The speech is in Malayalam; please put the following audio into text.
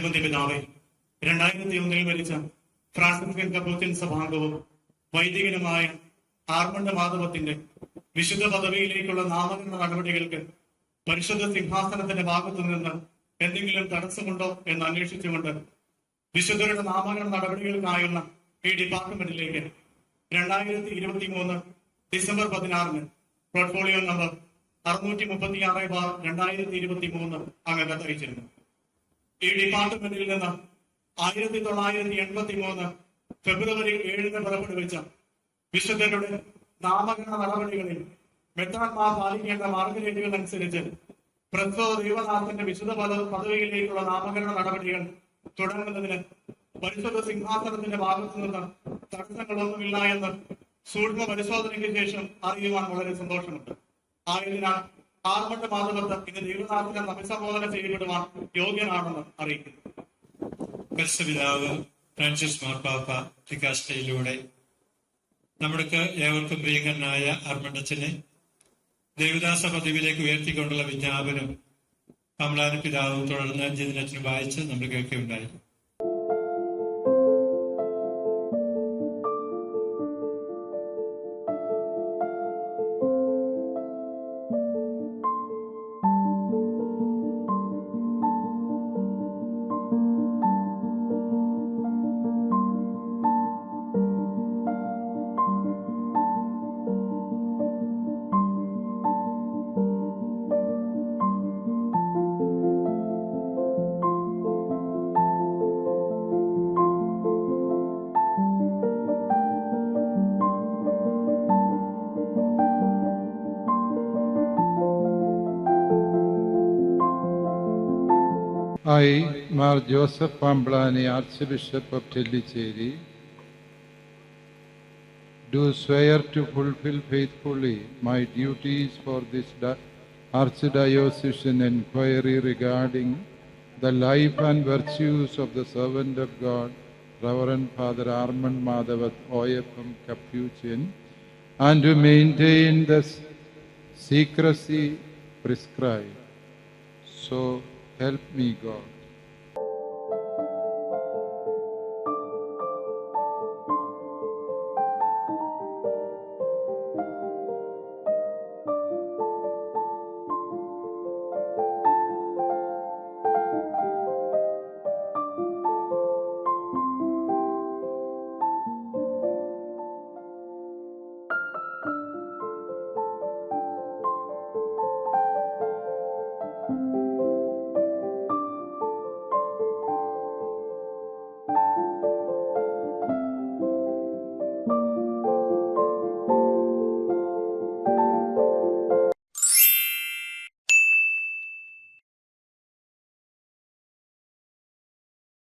പരിപന്തി പിതാവെ, 2001 മരിച്ച ഫ്രാൻസിസ്കൻ കപ്പൂച്ചിൻ സഭാംഗവും വൈദികനുമായ ആർമണ്ട് മാധവത്തിന്റെ വിശുദ്ധ പദവിയിലേക്കുള്ള നാമകരണ നടപടികൾക്ക് പരിശുദ്ധ സിംഹാസനത്തിന്റെ ഭാഗത്തു നിന്ന് എന്തെങ്കിലും തടസ്സമുണ്ടോ എന്ന് അന്വേഷിച്ചുകൊണ്ട് വിശുദ്ധരുടെ നാമകരണ നടപടികൾക്കായുള്ള ഈ ഡിപ്പാർട്ട്മെന്റിലേക്ക് 2023 ഡിസംബർ 16 പോർട്ട്ഫോളിയോ നമ്പർ 636/2023 അങ്ങ് കത്തയച്ചിരുന്നു. ഈ ഡിപ്പാർട്ട്മെന്റിൽ നിന്ന് 1983 ഫെബ്രുവരി 7 പുറപ്പെടുവിച്ച വിശുദ്ധരുടെ നാമകരണ നടപടികളിൽ മെത്രാൻമാർ പാലിക്കേണ്ട മാർഗരേഖകൾ അനുസരിച്ച് പ്രസ്തുത ദൈവനാഥന്റെ വിശുദ്ധ പദവിയിലേക്കുള്ള നാമകരണ നടപടികൾ തുടങ്ങുന്നതിന് പരിശുദ്ധ സിംഹാസനത്തിന്റെ ഭാഗത്തു നിന്ന് തടസ്സങ്ങളൊന്നുമില്ല എന്ന് സൂക്ഷ്മ പരിശോധനയ്ക്ക് ശേഷം അറിയുവാൻ വളരെ സന്തോഷമുണ്ട്. ആയതിനാൽ ആർമണ്ട് മാധവത്ത് ഇന്ന് ദൈവനാഥനെ അഭിസംബോധന ചെയ്യപ്പെടുവാൻ യോഗ്യനാണെന്ന് അറിയിക്കുന്നു. പരിശുദ്ധപിതാവ് ഫ്രാൻസിസ് മാർപ്പാപ്പ ത്രികാസ്റ്റയിലൂടെ നമ്മൾക്ക് ഏവർക്കും പ്രിയങ്കരനായ ആർമണ്ടച്ചനെ ദേവദാസ പദവിയിലേക്ക് ഉയർത്തിക്കൊണ്ടുള്ള വിജ്ഞാപനം കമലാന പിതാവും തുടർന്ന് ജിതിനച്ചനും വായിച്ച് നമ്മൾ കേൾക്കുകയുണ്ടായി. I, Mar Joseph Pamblani, Archbishop of Tellicherry, do swear to fulfill faithfully my duties for this Archdiocesan inquiry regarding the life and virtues of the servant of God, Reverend Father Armand Madhavat OFM Capuchin, and to maintain the secrecy prescribed. So help me God.